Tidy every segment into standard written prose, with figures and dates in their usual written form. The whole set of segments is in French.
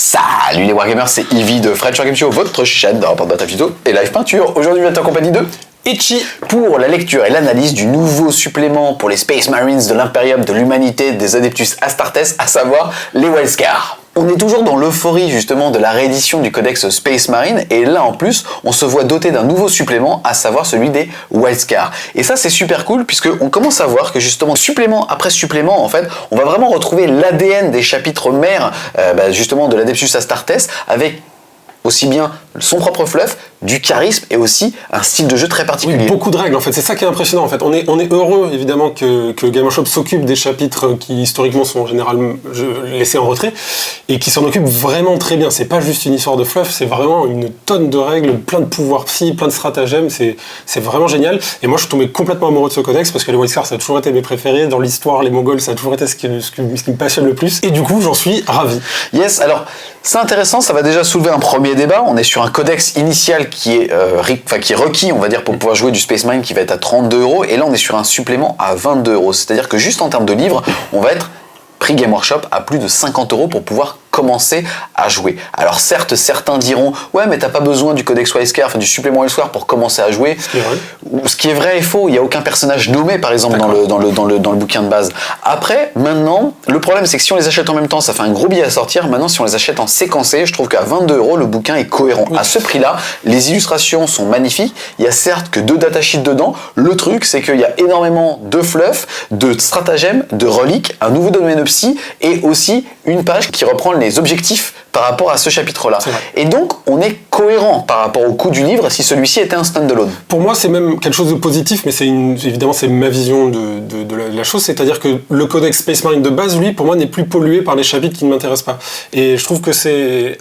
Salut les Wargamers, c'est Ivy de French Wargame Show, votre chaîne de rapport de Battlefield et live peinture. Aujourd'hui, je vais être en compagnie de Itchy pour la lecture et l'analyse du nouveau supplément pour les Space Marines de l'Imperium de l'Humanité des Adeptus Astartes, à savoir les Wildscar. On est toujours dans l'euphorie justement de la réédition du codex Space Marine et là en plus on se voit doté d'un nouveau supplément, à savoir celui des Wildscar. Et ça c'est super cool puisque on commence à voir que justement supplément après supplément en fait on va vraiment retrouver l'ADN des chapitres mères justement de l'Adeptus Astartes avec aussi bien son propre fluff, du charisme et aussi un style de jeu très particulier. Oui, beaucoup de règles en fait, c'est ça qui est impressionnant en fait. On est heureux évidemment que Game Workshop s'occupe des chapitres qui historiquement sont généralement laissés en retrait et qui s'en occupe vraiment très bien. C'est pas juste une histoire de fluff, c'est vraiment une tonne de règles, plein de pouvoirs psy, plein de stratagèmes, c'est vraiment génial. Et moi je suis tombé complètement amoureux de ce codex parce que les Wildscar ça a toujours été mes préférés. Dans l'histoire, les Mongols ça a toujours été ce qui me passionne le plus. Et du coup j'en suis ravi. Yes, alors c'est intéressant, ça va déjà soulever un premier débat. On est sur un codex initial qui est requis, on va dire, pour pouvoir jouer du Space Marine qui va être à 32 €. Et là, on est sur un supplément à 22 €. C'est-à-dire que juste en termes de livres, on va être prix Game Workshop à plus de 50 € pour pouvoir commencer à jouer. Alors certes, certains diront ouais mais t'as pas besoin du codex Wildscar, enfin du supplément Wildscar pour commencer à jouer. Ce qui est vrai et faux, il n'y a aucun personnage nommé par exemple dans le bouquin de base. Après, maintenant, le problème c'est que si on les achète en même temps, ça fait un gros billet à sortir. Maintenant, si on les achète en séquencé, je trouve qu'à 22 € le bouquin est cohérent. Oui. À ce prix-là, les illustrations sont magnifiques. Il y a certes que 2 datasheets dedans. Le truc c'est qu'il y a énormément de fluff, de stratagèmes, de reliques, un nouveau domaine psy et aussi une page qui reprend les objectifs par rapport à ce chapitre-là. Et donc, on est cohérent par rapport au coût du livre si celui-ci était un stand-alone. Pour moi, c'est même quelque chose de positif, mais évidemment, c'est ma vision de la chose. C'est-à-dire que le codex Space Marine de base, lui, pour moi, n'est plus pollué par les chapitres qui ne m'intéressent pas. Et je trouve que c'est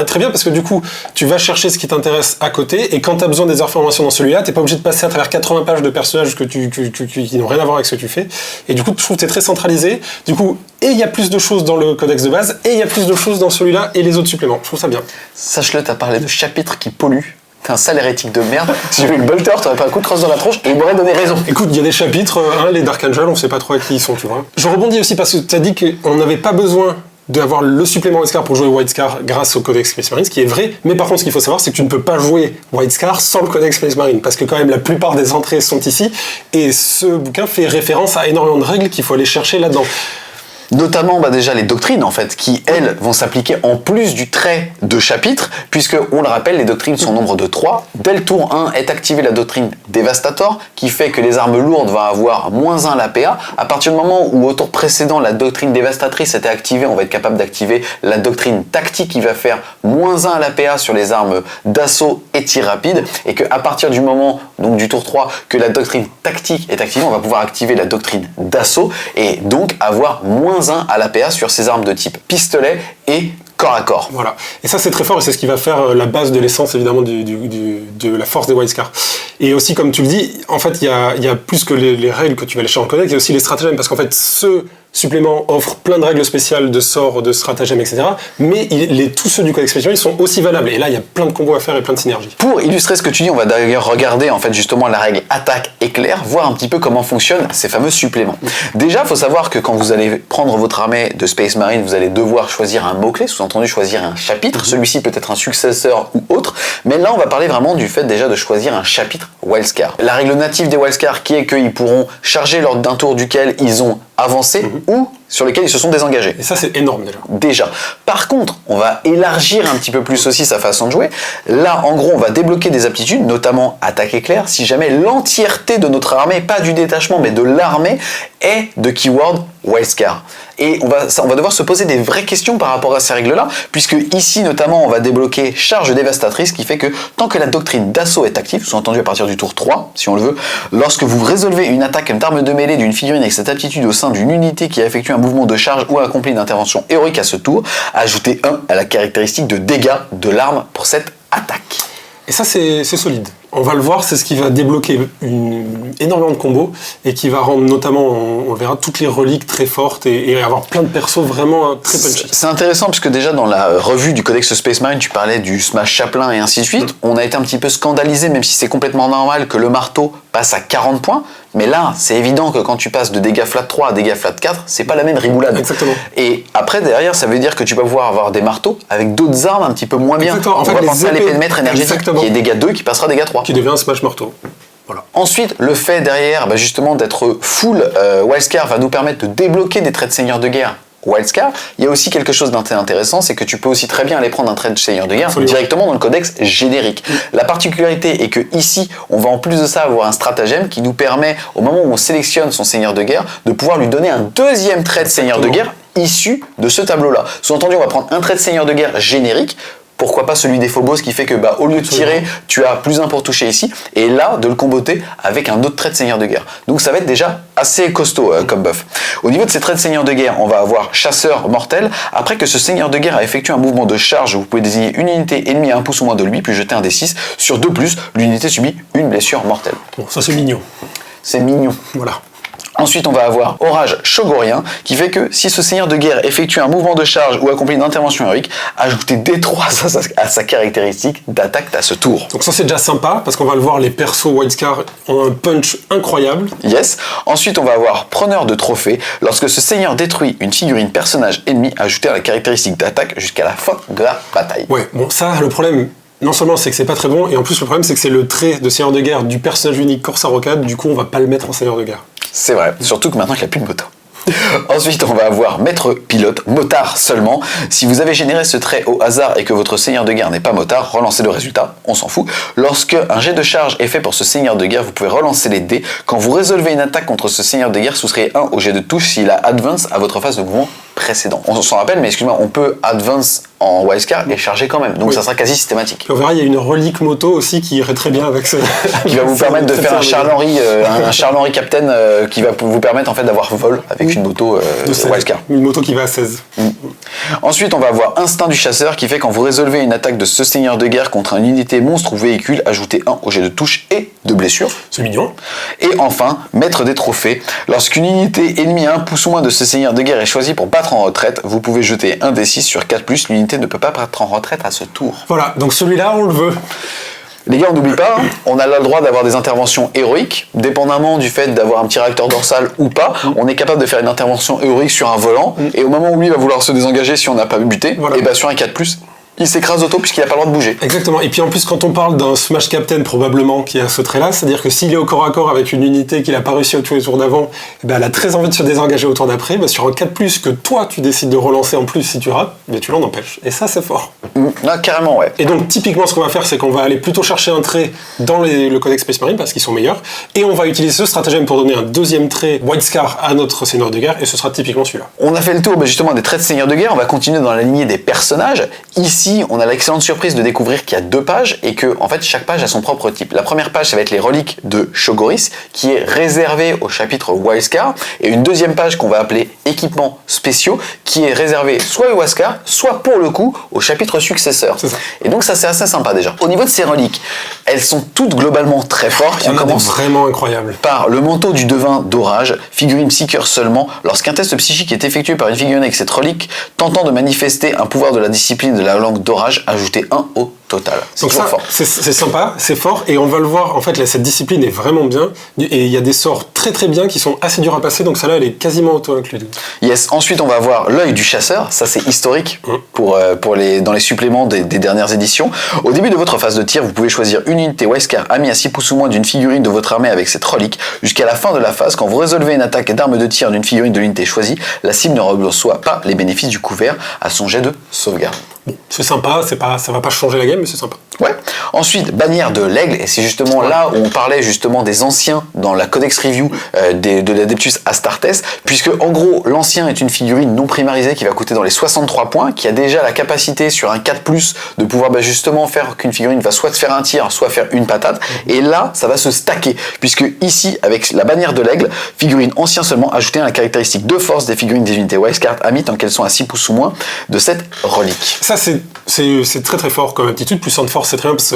très bien parce que du coup, tu vas chercher ce qui t'intéresse à côté et quand tu as besoin des informations dans celui-là, tu n'es pas obligé de passer à travers 80 pages de personnages qui n'ont rien à voir avec ce que tu fais. Et du coup, je trouve que tu es très centralisé. Du coup, et il y a plus de choses dans le codex de base, et il y a plus de choses dans celui-là et les autres suppléments. Je trouve ça bien. Sache-le, t'as parlé de chapitres qui polluent. T'es un sale hérétique de merde. Si j'avais eu le bolter, t'aurais pas un coup de crosse dans la tronche et il m'aurait donné raison. Écoute, il y a des chapitres, les Dark Angel, on sait pas trop à qui ils sont, tu vois. Je rebondis aussi parce que t'as dit qu'on n'avait pas besoin d'avoir le supplément Wildscar pour jouer Wildscar grâce au codex Space Marine, ce qui est vrai, mais par contre ce qu'il faut savoir c'est que tu ne peux pas jouer Wildscar sans le codex Space Marine, parce que quand même la plupart des entrées sont ici, et ce bouquin fait référence à énormément de règles qu'il faut aller chercher là-dedans. Notamment déjà les doctrines en fait, qui elles vont s'appliquer en plus du trait de chapitre, puisque on le rappelle, les doctrines sont au nombre de 3. Dès le tour 1 est activée la doctrine Devastator, qui fait que les armes lourdes vont avoir -1 l'APA. À partir du moment où au tour précédent la doctrine dévastatrice était activée, on va être capable d'activer la doctrine tactique qui va faire -1 à l'APA sur les armes d'assaut et tir rapide, et qu'à partir du moment donc du tour 3 que la doctrine tactique est activée, on va pouvoir activer la doctrine d'assaut et donc avoir -1 à l'APA sur ces armes de type pistolet et corps à corps. Voilà. Et ça c'est très fort et c'est ce qui va faire la base de l'essence évidemment de la force des Wildscar. Et aussi comme tu le dis, en fait il y a plus que les règles que tu vas aller chercher en codex, il y a aussi les stratagèmes parce qu'en fait ce supplément offre plein de règles spéciales, de sorts, de stratagèmes, etc. Mais tous ceux du codex Space Marine sont aussi valables. Et là, il y a plein de combos à faire et plein de synergies. Pour illustrer ce que tu dis, on va d'ailleurs regarder en fait justement la règle attaque éclair, voir un petit peu comment fonctionnent ces fameux suppléments. Déjà, il faut savoir que quand vous allez prendre votre armée de Space Marine, vous allez devoir choisir un mot-clé, sous-entendu choisir un chapitre. Celui-ci peut être un successeur ou autre. Mais là, on va parler vraiment du fait déjà de choisir un chapitre Wildscar. La règle native des Wildscar qui est qu'ils pourront charger lors d'un tour duquel ils ont avancé ou sur lesquels ils se sont désengagés. Et ça, c'est énorme déjà. Par contre, on va élargir un petit peu plus aussi sa façon de jouer. Là, en gros, on va débloquer des aptitudes, notamment attaque éclair, si jamais l'entièreté de notre armée, pas du détachement, mais de l'armée, est de keyword Wildscar. Et on va devoir se poser des vraies questions par rapport à ces règles-là, puisque ici, notamment, on va débloquer charge dévastatrice, qui fait que tant que la doctrine d'assaut est active, sous-entendu à partir du tour 3, si on le veut, lorsque vous résolvez une attaque d'arme de mêlée d'une figurine avec cette aptitude au sein d'une unité qui a effectué un mouvement de charge ou a accompli une intervention héroïque à ce tour, ajoutez 1 à la caractéristique de dégâts de l'arme pour cette attaque. Et ça, c'est solide. On va le voir, c'est ce qui va débloquer énormément de combos et qui va rendre notamment, on verra, toutes les reliques très fortes et avoir plein de persos vraiment très punchy. C'est intéressant parce que déjà dans la revue du Codex Space Marine, tu parlais du Smash Chaplain et ainsi de suite. On a été un petit peu scandalisé, même si c'est complètement normal, que le marteau passe à 40 points. Mais là, c'est évident que quand tu passes de dégâts flat 3 à dégâts flat 4, c'est pas la même rigoulade. Exactement. Et après, derrière, ça veut dire que tu vas pouvoir avoir des marteaux avec d'autres armes un petit peu moins bien. Exactement. En On fait, va les penser à l'épée de maître énergétique, Exactement. qui est dégâts 2, qui passera dégâts 3. Qui devient un smash marteau. Voilà. Ensuite, le fait derrière, justement, d'être full Wildscar va nous permettre de débloquer des traits de seigneur de guerre Wildscar. Il y a aussi quelque chose d'intéressant, c'est que tu peux aussi très bien aller prendre un trait de seigneur de guerre directement dans le codex générique. La particularité est que ici, on va en plus de ça avoir un stratagème qui nous permet, au moment où on sélectionne son seigneur de guerre, de pouvoir lui donner un deuxième trait de seigneur de guerre issu de ce tableau-là. Sous-entendu, on va prendre un trait de seigneur de guerre générique. Pourquoi pas celui des Phobos qui fait que au lieu de tirer, tu as plus 1 pour toucher ici, et là de le comboter avec un autre trait de seigneur de guerre. Donc ça va être déjà assez costaud comme buff. Au niveau de ces traits de seigneur de guerre, on va avoir chasseur mortel. Après que ce seigneur de guerre a effectué un mouvement de charge, vous pouvez désigner une unité ennemie à 1 pouce ou moins de lui, puis jeter un D6. Sur 2+, l'unité subit une blessure mortelle. Bon, ça c'est mignon. C'est mignon. Voilà. Ensuite, on va avoir Orage Shogorien, qui fait que si ce seigneur de guerre effectue un mouvement de charge ou accomplit une intervention héroïque, ajoutez D3 à sa caractéristique d'attaque à ce tour. Donc ça c'est déjà sympa, parce qu'on va le voir, les persos Wildscar ont un punch incroyable. Yes. Ensuite, on va avoir Preneur de trophée. Lorsque ce seigneur détruit une figurine personnage ennemi, ajoutez à la caractéristique d'attaque jusqu'à la fin de la bataille. Ouais, bon ça, le problème... Non seulement c'est que c'est pas très bon, et en plus le problème c'est que c'est le trait de seigneur de guerre du personnage unique Corsair Rocade, du coup on va pas le mettre en seigneur de guerre. C'est vrai, surtout que maintenant qu'il n'y a plus de moto. Ensuite, on va avoir maître pilote, motard seulement. Si vous avez généré ce trait au hasard et que votre seigneur de guerre n'est pas motard, relancez le résultat, on s'en fout. Lorsque un jet de charge est fait pour ce seigneur de guerre, vous pouvez relancer les dés. Quand vous résolvez une attaque contre ce seigneur de guerre, soustrayez 1 au jet de touche s'il a advance à votre phase de mouvement précédent. On s'en rappelle, mais excuse-moi, on peut advance en Wildscar et charger quand même, donc ça sera quasi systématique. Puis on verra, il y a une relique moto aussi qui irait très bien avec ce... qui va vous permettre de faire un Charles-Henri Captain qui va vous permettre en fait d'avoir vol avec une moto Wildscar. Une moto qui va à 16. Ensuite, on va avoir Instinct du chasseur qui fait quand vous résolvez une attaque de ce seigneur de guerre contre une unité monstre ou véhicule, ajoutez 1 au jet de touche et de blessure. C'est mignon. Et enfin, Maître des trophées. Lorsqu'une unité ennemie à 1 pouce ou moins de ce seigneur de guerre est choisie pour battre en retraite, vous pouvez jeter un D6 sur 4+, l'unité ne peut pas battre en retraite à ce tour. Voilà, donc celui-là, on le veut. Les gars, on n'oublie pas, on a là le droit d'avoir des interventions héroïques, dépendamment du fait d'avoir un petit réacteur dorsal ou pas, on est capable de faire une intervention héroïque sur un volant, et au moment où lui va vouloir se désengager si on n'a pas buté, voilà. Et sur un 4+, il s'écrase auto puisqu'il n'a pas le droit de bouger. Exactement, et puis en plus quand on parle d'un Smash Captain probablement qui a ce trait-là, c'est-à-dire que s'il est au corps à corps avec une unité qu'il n'a pas réussi à tuer au tour d'avant, elle a très envie de se désengager au tour d'après, sur un 4+, que toi tu décides de relancer en plus si tu rates, mais tu l'en empêches. Et ça c'est fort. Ah, carrément, ouais. Et donc typiquement ce qu'on va faire, c'est qu'on va aller plutôt chercher un trait dans le codex Space Marine parce qu'ils sont meilleurs, et on va utiliser ce stratagème pour donner un deuxième trait Wildscar à notre seigneur de guerre, et ce sera typiquement celui-là. On a fait le tour justement des traits de seigneur de guerre, on va continuer dans la lignée des personnages. Ici, on a l'excellente surprise de découvrir qu'il y a 2 pages et que en fait chaque page a son propre type. La première page, ça va être les reliques de Chogoris qui est réservée au chapitre Wildscar, et une deuxième page qu'on va appeler équipements spéciaux qui est réservée soit au Wildscar, soit pour le coup au chapitre successeur. Et donc ça c'est assez sympa déjà. Au niveau de ces reliques, elles sont toutes globalement très fortes. On commence vraiment incroyable. Par le manteau du devin d'orage, figurine psycheur seulement. Lorsqu'un test psychique est effectué par une figurine avec cette relique tentant de manifester un pouvoir de la discipline de la langue d'orage, ajoutez 1 au total. Donc ça, c'est sympa, c'est fort, et on va le voir, en fait, là, cette discipline est vraiment bien, et il y a des sorts très très bien qui sont assez durs à passer, donc celle-là, elle est quasiment auto-inclue. Yes, ensuite on va avoir l'œil du chasseur, ça c'est historique dans les suppléments des dernières éditions. Au début de votre phase de tir, vous pouvez choisir une unité Wildscar amie à 6 pouces ou moins d'une figurine de votre armée avec cette relique. Jusqu'à la fin de la phase, quand vous résolvez une attaque d'arme de tir d'une figurine de l'unité choisie, la cible ne reçoit pas les bénéfices du couvert à son jet de sauvegarde. Bon, c'est sympa, ça va pas changer la game, mais c'est sympa. Ouais. Ensuite, bannière de l'aigle, et c'est justement là où on parlait justement des anciens dans la Codex Review de l'Adeptus Astartes, puisque en gros, l'ancien est une figurine non primarisée qui va coûter dans les 63 points, qui a déjà la capacité sur un 4+, de pouvoir justement faire qu'une figurine va soit faire un tir, soit faire une patate, et là, ça va se stacker, puisque ici, avec la bannière de l'aigle, figurine ancien seulement, ajoutée à la caractéristique de force des figurines des unités Wildscar amies tant qu'elles sont à 6 pouces ou moins de cette relique. Ça, c'est très très fort comme aptitude, plus 1 de force c'est très bien parce que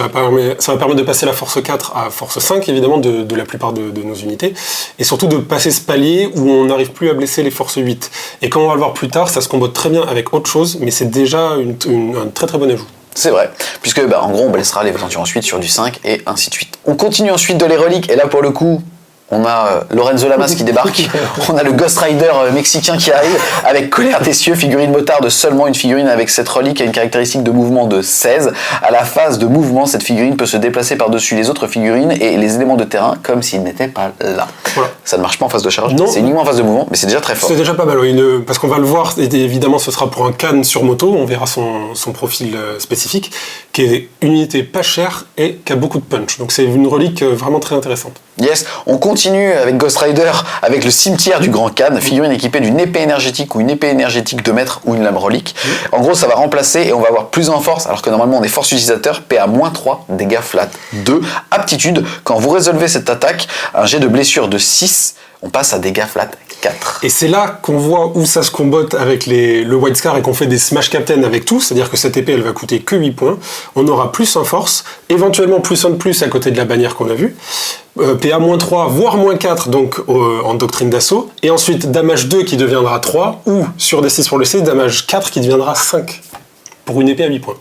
ça va permettre de passer la force 4 à force 5 évidemment de la plupart de nos unités, et surtout de passer ce palier où on n'arrive plus à blesser les forces 8. Et comme on va le voir plus tard, ça se combote très bien avec autre chose, mais c'est déjà un très très bon ajout. C'est vrai, puisque en gros on blessera les aventures ensuite sur du 5 et ainsi de suite. On continue ensuite de les reliques, et là pour le coup, On a Lorenzo Lamas qui débarque, on a le Ghost Rider mexicain qui arrive, avec Colère des cieux, figurine motarde, seulement une figurine avec cette relique a une caractéristique de mouvement de 16. À la phase de mouvement, cette figurine peut se déplacer par-dessus les autres figurines et les éléments de terrain comme s'ils n'étaient pas là. Voilà. Ça ne marche pas en phase de charge, c'est uniquement en phase de mouvement, mais c'est déjà très fort. C'est déjà pas mal, oui, parce qu'on va le voir, et évidemment ce sera pour un Khan sur moto, on verra son profil spécifique, qui est une unité pas chère et qui a beaucoup de punch. Donc c'est une relique vraiment très intéressante. Yes, on continue avec Ghost Rider, avec le cimetière du Grand Khan, figurine équipée d'une épée énergétique ou une épée énergétique 2 mètres ou une lame relique. En gros, ça va remplacer et on va avoir plus en force, alors que normalement on est force utilisateur, PA-3, dégâts flat 2, aptitude. Quand vous résolvez cette attaque, un jet de blessure de 6, on passe à dégâts flat 4. Et c'est là qu'on voit où ça se combotte avec le White Scar et qu'on fait des Smash Captain avec tout, c'est-à-dire que cette épée elle va coûter que 8 points, on aura plus en force, éventuellement plus 1 de plus à côté de la bannière qu'on a vue, PA-3 voire -4 donc en doctrine d'assaut, et ensuite damage 2 qui deviendra 3, ou sur des 6 pour le C, damage 4 qui deviendra 5, pour une épée à 8 points.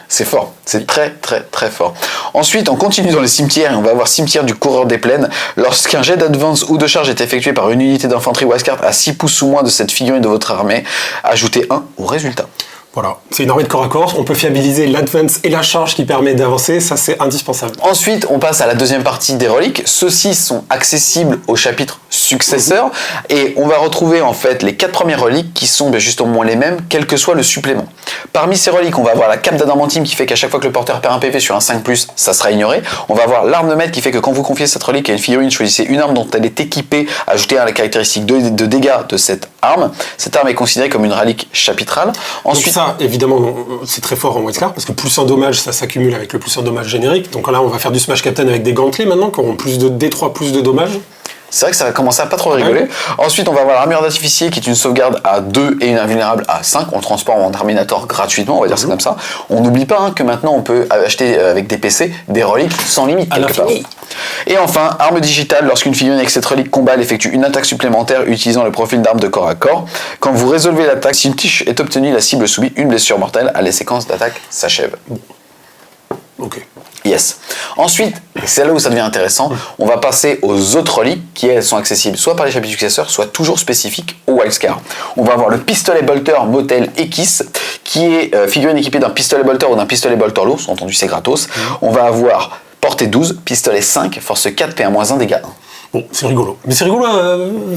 C'est fort, c'est très très très fort. Ensuite, on continue dans les cimetières et on va avoir cimetière du coureur des plaines. Lorsqu'un jet d'advance ou de charge est effectué par une unité d'infanterie wildcard à 6 pouces ou moins de cette figurine de votre armée, ajoutez 1 au résultat. Voilà, c'est une armée de corps à corps, on peut fiabiliser l'advance et la charge qui permet d'avancer, ça c'est indispensable. Ensuite, on passe à la deuxième partie des reliques. Ceux-ci sont accessibles au chapitre successeur et on va retrouver en fait les 4 premières reliques qui sont justement les mêmes, quel que soit le supplément. Parmi ces reliques, on va avoir la cape d'adamantine qui fait qu'à chaque fois que le porteur perd un PV sur un 5+, ça sera ignoré. On va avoir l'arme de maître qui fait que quand vous confiez cette relique à une figurine, choisissez une arme dont elle est équipée, ajoutez à la caractéristique de dégâts de cette arme. Cette arme est considérée comme une relique chapitrale. Ensuite, ça, évidemment, c'est très fort en White Scar, parce que plus un dommage, ça s'accumule avec le plus un dommage générique. Donc là, on va faire du Smash Captain avec des gantelets maintenant, qui auront plus de D3, plus de dommages. C'est vrai que ça va commencer à pas trop rigoler. Ensuite, on va avoir l'armure d'artificier qui est une sauvegarde à 2 et une invulnérable à 5. On le transforme en Terminator gratuitement, on va dire ça comme ça. On n'oublie pas que maintenant on peut acheter avec des PC des reliques sans limite quelque part. Et enfin, arme digitale, lorsqu'une figurine avec cette relique combat, elle effectue une attaque supplémentaire utilisant le profil d'arme de corps à corps. Quand vous résolvez l'attaque, si une tige est obtenue, la cible subit une blessure mortelle, à la séquence d'attaque s'achève. Ok. Yes. Ensuite, c'est là où ça devient intéressant, on va passer aux autres reliques qui elles sont accessibles soit par les chapitres successeurs, soit toujours spécifiques au Wildscar. On va avoir le pistolet bolter Motel Ekis, qui est figurine équipée d'un pistolet bolter ou d'un pistolet bolter lourd, entendu c'est gratos. On va avoir portée 12, pistolet 5, force 4, PA-1, dégâts 1. Bon, c'est rigolo. Mais c'est rigolo,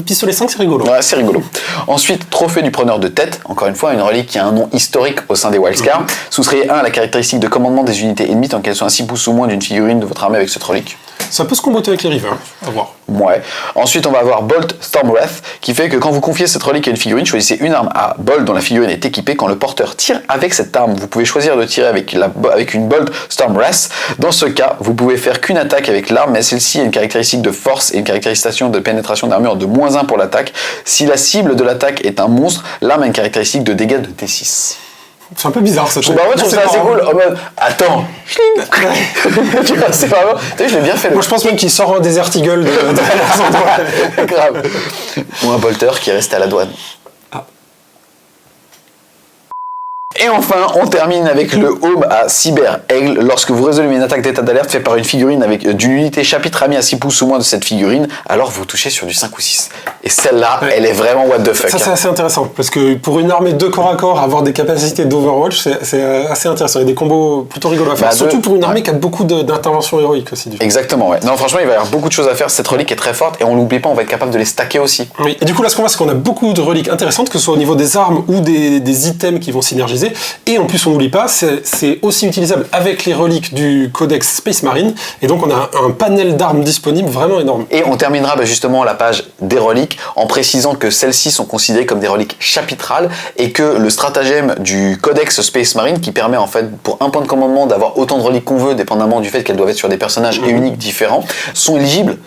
pistolet 5, c'est rigolo. Ouais, c'est rigolo. Ensuite, trophée du preneur de tête, encore une fois, une relique qui a un nom historique au sein des Wildscar. Souscrivez 1 à la caractéristique de commandement des unités ennemies tant qu'elles sont à 6 pouces ou moins d'une figurine de votre armée avec cette relique. Ça peut se comboter avec les rivers, à voir. Ouais. Ensuite, on va avoir Bolt Stormwrath, qui fait que quand vous confiez cette relique à une figurine, choisissez une arme à Bolt dont la figurine est équipée. Quand le porteur tire avec cette arme, vous pouvez choisir de tirer avec une Bolt Stormwrath. Dans ce cas, vous pouvez faire qu'une attaque avec l'arme, mais celle-ci a une caractéristique de force et une caractéristique de pénétration d'armure de -1 pour l'attaque. Si la cible de l'attaque est un monstre, l'arme a une caractéristique de dégâts de D6. C'est un peu bizarre ça. Je trouve ça assez cool. En mode, attends, tu vois, c'est pas vrai. T'as vu, je l'ai bien fait. Moi, je pense même qu'il sort un Desert Eagle de grave. Ou un bolter qui reste à la douane. Et enfin, on termine avec le Home à Cyber Aigle. Lorsque vous résolvez une attaque d'état d'alerte faite par une figurine avec d'une unité chapitre amie à 6 pouces ou moins de cette figurine, alors vous touchez sur du 5 ou 6. Et celle-là, elle est vraiment what the fuck. Ça, c'est assez intéressant, parce que pour une armée de corps à corps, avoir des capacités d'Overwatch, c'est assez intéressant. Il y a des combos plutôt rigolos à faire. Surtout pour une armée qui a beaucoup d'interventions héroïques aussi. Exactement, ouais. Non, franchement, il va y avoir beaucoup de choses à faire. Cette relique est très forte et on l'oublie pas, on va être capable de les stacker aussi. Oui. Et du coup, là, ce qu'on voit, c'est qu'on a beaucoup de reliques intéressantes, que ce soit au niveau des armes ou des items qui vont synergiser. Et en plus, on n'oublie pas, c'est aussi utilisable avec les reliques du Codex Space Marine. Et donc, on a un panel d'armes disponibles vraiment énorme. Et on terminera justement la page des reliques en précisant que celles-ci sont considérées comme des reliques chapitrales et que le stratagème du Codex Space Marine, qui permet en fait, pour un point de commandement, d'avoir autant de reliques qu'on veut, dépendamment du fait qu'elles doivent être sur des personnages et uniques différents, sont éligibles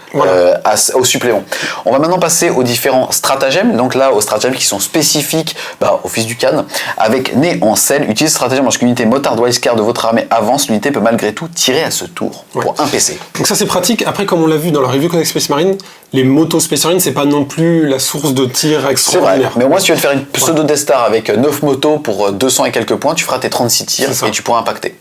au supplément. On va maintenant passer aux différents stratagèmes. Donc là, aux stratagèmes qui sont spécifiques au fils du Khan, avec Né en selle, utilise stratagème lorsqu'une unité motard Wildscar de votre armée avance, l'unité peut malgré tout tirer à ce tour pour un PC. Donc ça c'est pratique. Après, comme on l'a vu dans la review Codex Space Marine, les motos Space Marine c'est pas non plus la source de tir extraordinaire. C'est vrai, mais au moins si tu veux te faire une pseudo Death Star avec 9 motos pour 200 et quelques points, tu feras tes 36 tirs et tu pourras impacter.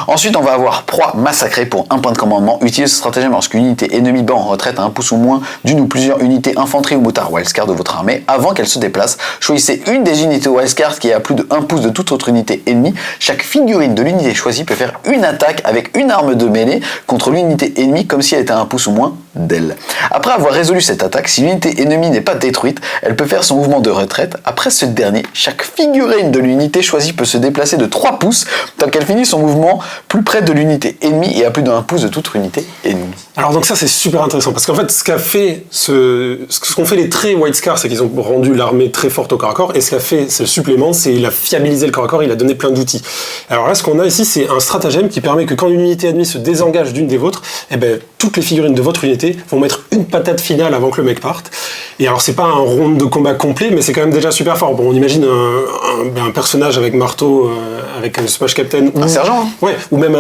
Ensuite, on va avoir proie massacrée pour un point de commandement. Utilise ce stratagème lorsqu'une unité ennemie bat en retraite à un pouce ou moins d'une ou plusieurs unités infanterie ou motard wildcard de votre armée avant qu'elle se déplace. Choisissez une des unités wildcard qui est à plus de 1 pouce de toute autre unité ennemie. Chaque figurine de l'unité choisie peut faire une attaque avec une arme de mêlée contre l'unité ennemie comme si elle était à 1 pouce ou moins d'elle. Après avoir résolu cette attaque, si l'unité ennemie n'est pas détruite, elle peut faire son mouvement de retraite. Après ce dernier, chaque figurine de l'unité choisie peut se déplacer de 3 pouces tant qu'elle finit son mouvement plus près de l'unité ennemie et à plus d'1 pouce de toute unité ennemie. Alors donc ça c'est super intéressant parce qu'en fait ce qu'ont fait les traits White Scar, c'est qu'ils ont rendu l'armée très forte au corps à corps, et ce qu'a fait ce supplément, c'est il a fiabilisé le corps à corps, il a donné plein d'outils. Alors là ce qu'on a ici, c'est un stratagème qui permet que quand une unité ennemie se désengage d'une des vôtres, eh ben toutes les figurines de votre unité vont mettre une patate finale avant que le mec parte. Et alors c'est pas un round de combat complet, mais c'est quand même déjà super fort. Bon, on imagine un personnage avec marteau, avec un Smash Captain, un sergent, hein. Ouais, ou même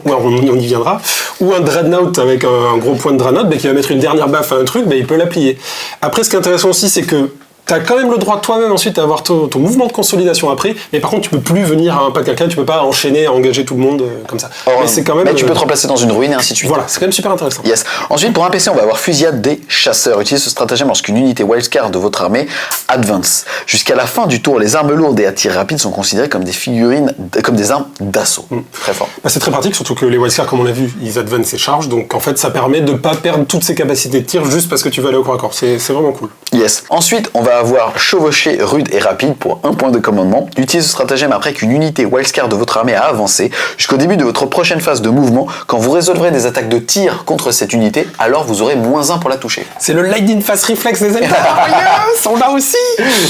on y viendra, ou un Dreadnought avec un gros point de Dreadnought, qui va mettre une dernière baffe à un truc, il peut la plier. Après, ce qui est intéressant aussi, c'est que t'as quand même le droit toi-même ensuite d'avoir ton mouvement de consolidation après, mais par contre tu peux plus venir à un pas de quelqu'un, tu peux pas enchaîner, engager tout le monde comme ça. Mais c'est quand même. Mais tu peux te remplacer dans une ruine et ainsi de suite. Voilà, c'est quand même super intéressant. Yes. Ensuite, pour un PC, on va avoir fusillade des chasseurs. Utilisez ce stratagème lorsqu'une unité wildcard de votre armée advance. Jusqu'à la fin du tour, les armes lourdes et à tir rapide sont considérées comme des figurines, comme des armes d'assaut. Très fort. C'est très pratique, surtout que les wildcards, comme on l'a vu, ils advance et chargent, donc en fait ça permet de pas perdre toutes ses capacités de tir juste parce que tu vas aller au corps à corps. C'est vraiment cool. Yes. Ensuite, on va avoir chevauché rude et rapide pour un point de commandement. Utilisez ce stratagème après qu'une unité wildcard de votre armée a avancé jusqu'au début de votre prochaine phase de mouvement. Quand vous résolverez des attaques de tir contre cette unité, alors vous aurez -1 pour la toucher. C'est le lightning fast reflex des Eltars. Yes, on l'a aussi.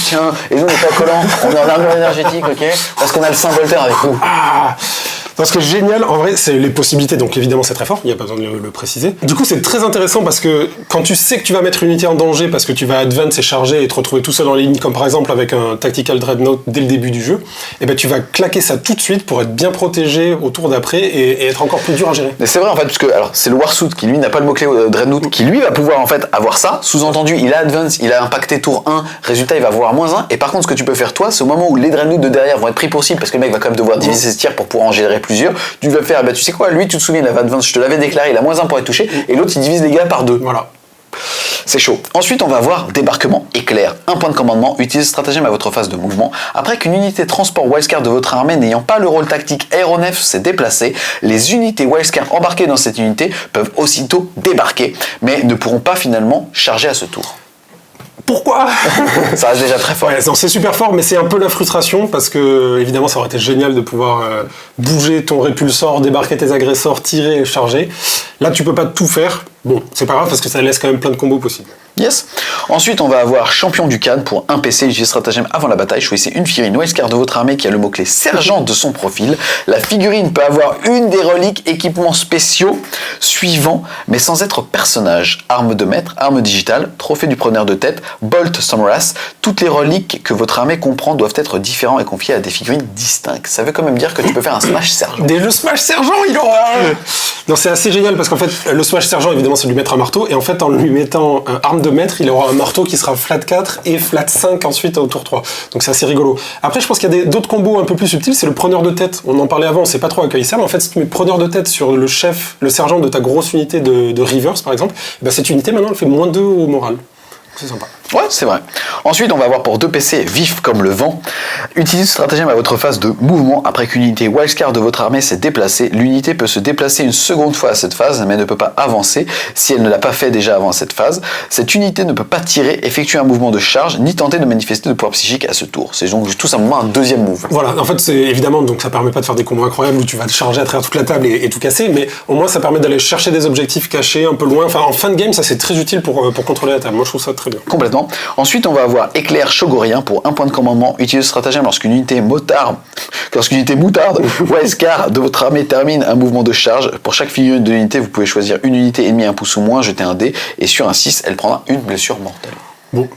Tiens, et nous on n'est pas collant, on est en armure énergétique, ok, parce qu'on a le Saint-Voltaire avec nous. Ce qui est génial, en vrai, c'est les possibilités. Donc évidemment, c'est très fort, il n'y a pas besoin de le préciser. Du coup, c'est très intéressant parce que quand tu sais que tu vas mettre une unité en danger parce que tu vas advance et charger et te retrouver tout seul dans les lignes, comme par exemple avec un Tactical Dreadnought dès le début du jeu, et ben tu vas claquer ça tout de suite pour être bien protégé au tour d'après et être encore plus dur à gérer. Mais c'est vrai en fait, parce que alors, c'est le Warsuit qui lui n'a pas le mot-clé Dreadnought, qui lui va pouvoir en fait avoir ça. Sous-entendu, il a advance, il a impacté tour 1, résultat il va avoir -1. Et par contre, ce que tu peux faire toi, c'est au moment où les Dreadnoughts de derrière vont être pris pour cible parce que le mec va quand même devoir diviser ses tirs pour pouvoir en gérer plusieurs, tu vas faire, bah tu sais quoi, lui tu te souviens, il avait advance, je te l'avais déclaré, il a -1 pour être touché, et l'autre il divise les gars par 2. Voilà. C'est chaud. Ensuite, on va voir débarquement éclair. Un point de commandement, utilisez ce stratagème à votre phase de mouvement. Après qu'une unité de transport wildcard de votre armée n'ayant pas le rôle tactique aéronef s'est déplacée, les unités wildcard embarquées dans cette unité peuvent aussitôt débarquer, mais ne pourront pas finalement charger à ce tour. Pourquoi? Ça reste déjà très fort. Ouais, c'est super fort, mais c'est un peu la frustration parce que, évidemment, ça aurait été génial de pouvoir bouger ton répulsor, débarquer tes agresseurs, tirer et charger. Là, tu peux pas tout faire. Bon, c'est pas grave parce que ça laisse quand même plein de combos possibles. Yes. Ensuite, on va avoir champion du Cannes pour un PC. Utilisez stratagème avant la bataille. Choisissez une figurine wildcard de votre armée qui a le mot-clé sergent de son profil. La figurine peut avoir une des reliques équipements spéciaux suivants, mais sans être personnage. Arme de maître, arme digitale, trophée du preneur de tête, bolt Samras. Toutes les reliques que votre armée comprend doivent être différentes et confiées à des figurines distinctes. Ça veut quand même dire que tu peux faire un smash sergent. Le smash sergent, il aura... Non, c'est assez génial parce qu'en fait, le smash sergent, évidemment, c'est lui mettre un marteau, et en fait, en lui mettant arme de maître, il aura un marteau qui sera flat 4 et flat 5 ensuite au tour 3. Donc c'est assez rigolo. Après, je pense qu'il y a d'autres combos un peu plus subtils, c'est le preneur de tête. On en parlait avant, c'est pas trop à quoi il sert, mais en fait, si tu mets preneur de tête sur le chef, le sergent de ta grosse unité de Reavers, par exemple, bah, cette unité, maintenant, elle fait -2 au moral. C'est sympa. Ouais, c'est vrai. Ensuite, on va avoir pour 2 PC vifs comme le vent. Utilisez ce stratagème à votre phase de mouvement. Après qu'une unité wildcard de votre armée s'est déplacée, l'unité peut se déplacer une seconde fois à cette phase, mais ne peut pas avancer si elle ne l'a pas fait déjà avant cette phase. Cette unité ne peut pas tirer, effectuer un mouvement de charge, ni tenter de manifester de pouvoir psychique à ce tour. C'est donc tout simplement un deuxième move. Voilà, en fait, c'est évidemment, donc ça permet pas de faire des combos incroyables où tu vas te charger à travers toute la table et tout casser, mais au moins ça permet d'aller chercher des objectifs cachés un peu loin. Enfin, en fin de game, ça c'est très utile pour contrôler la table. Moi, je trouve ça très bien. Complètement. Ensuite, on va avoir éclair chogorien pour un point de commandement. Utilisez ce stratagème lorsqu'une unité moutarde wildcard de votre armée termine un mouvement de charge. Pour chaque figurine de l'unité, vous pouvez choisir une unité ennemie 1 pouce ou moins, jeter un dé, et sur un 6, elle prendra une blessure mortelle. Bon,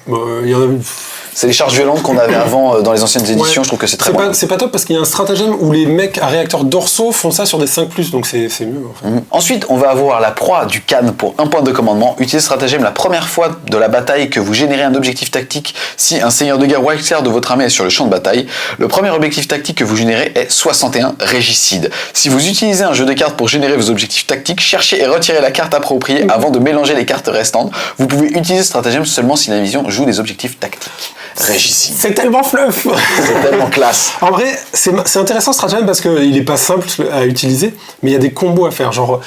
C'est les charges violentes qu'on avait avant dans les anciennes éditions, je trouve que c'est très bon. C'est pas top parce qu'il y a un stratagème où les mecs à réacteurs dorsaux font ça sur des 5+, donc c'est mieux. En fait. Ensuite, on va avoir la proie du Khan pour 1 point de commandement. Utilisez ce stratagème la première fois de la bataille que vous générez un objectif tactique si un seigneur de guerre wildcard de votre armée est sur le champ de bataille. Le premier objectif tactique que vous générez est 61 régicide. Si vous utilisez un jeu de cartes pour générer vos objectifs tactiques, cherchez et retirez la carte appropriée avant de mélanger les cartes restantes. Vous pouvez utiliser ce stratagème seulement si la vision joue des objectifs tactiques. Régicide. C'est tellement fluff. C'est tellement classe. En vrai, c'est intéressant ce stratagème parce qu'il est pas simple à utiliser, mais il y a des combos à faire. Genre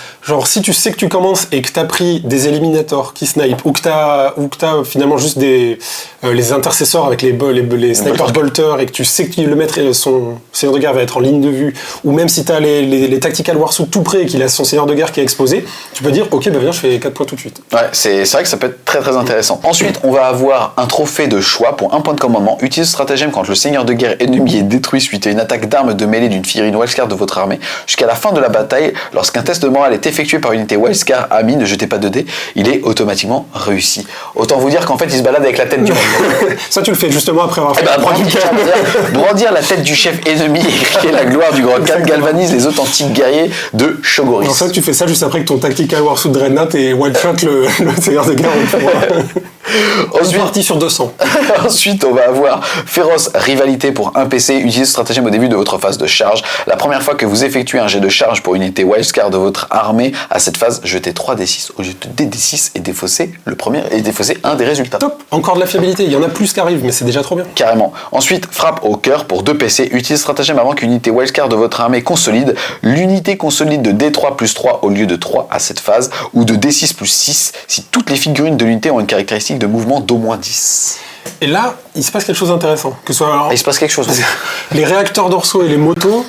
si tu sais que tu commences et que t'as pris des éliminators qui snipe, ou que t'as finalement juste les intercesseurs avec les snipers bolters et que tu sais que le maître et son seigneur de guerre va être en ligne de vue, ou même si t'as les tactical warsuit tout près et qu'il a son seigneur de guerre qui est exposé, tu peux dire ok bah viens je fais 4 points tout de suite. Ouais, c'est vrai que ça peut être très très intéressant. Ensuite, on va avoir un trophée de choix pour 1 point de commandement. Utilisez ce stratagème quand le seigneur de guerre ennemi est détruit suite à une attaque d'armes de mêlée d'une figurine wildcard de votre armée. Jusqu'à la fin de la bataille, lorsqu'un test de morale est effectué par une unité wildcard ami, ne jetez pas de dés, il est automatiquement réussi. Autant vous dire qu'en fait il se balade avec la tête du Ça tu le fais justement après avoir fait brandir la tête du chef ennemi et crier la gloire du grand Khan galvanise les authentiques guerriers de Shogoris. En fait tu fais ça juste après que ton tactical warsuit Dreadnought et one-shot le seigneur de guerre. Ensuite, parti sur 200. Ensuite, on va avoir féroce rivalité pour un PC. Utilisez ce stratagème au début de votre phase de charge. La première fois que vous effectuez un jet de charge pour une unité wildcard de votre armée, à cette phase, jetez 3d6 au lieu de d6 et défaussez un des résultats. Top. Encore de la fiabilité. Il y en a plus qui arrivent, mais c'est déjà trop bien. Carrément. Ensuite, frappe au cœur pour 2 PC. Utilisez ce stratagème avant qu'une unité wildcard de votre armée consolide. L'unité consolide de d3 plus 3 au lieu de 3 à cette phase, ou de d6 plus 6 si toutes les figurines de l'unité ont une caractéristique de mouvement d'au moins 10. Et là, il se passe quelque chose d'intéressant. Il se passe quelque chose. Les réacteurs dorsaux et les motos,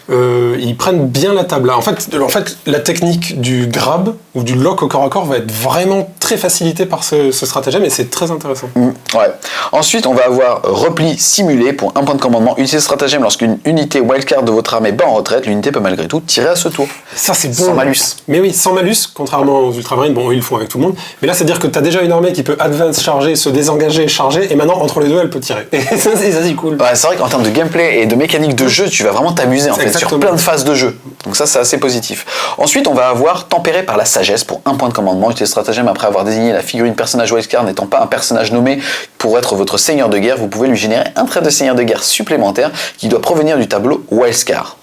ils prennent bien la table. En fait, la technique du grab ou du lock au corps à corps va être vraiment très facilitée par ce stratagème et c'est très intéressant. Ouais. Ensuite, on va avoir repli simulé pour 1 point de commandement. Utilisez ce stratagème lorsqu'une unité wildcard de votre armée bat en retraite. L'unité peut malgré tout tirer à ce tour. Ça, c'est bon. Sans malus. Mais oui, sans malus, contrairement aux ultramarines. Bon, eux, ils le font avec tout le monde. Mais là, c'est-à-dire que tu as déjà une armée qui peut advance, charger, se désengager, charger, et maintenant, entre les deux, elle peut tirer. Et ça, c'est cool. Ouais, c'est vrai qu'en termes de gameplay et de mécanique de jeu, tu vas vraiment t'amuser en fait sur plein de phases de jeu. Donc ça, c'est assez positif. Ensuite, on va avoir tempéré par la sagesse pour 1 point de commandement. Utilisez ce stratagème après avoir désigné la figurine personnage wildcard n'étant pas un personnage nommé pour être votre seigneur de guerre. Vous pouvez lui générer un trait de seigneur de guerre supplémentaire qui doit provenir du tableau wildcard.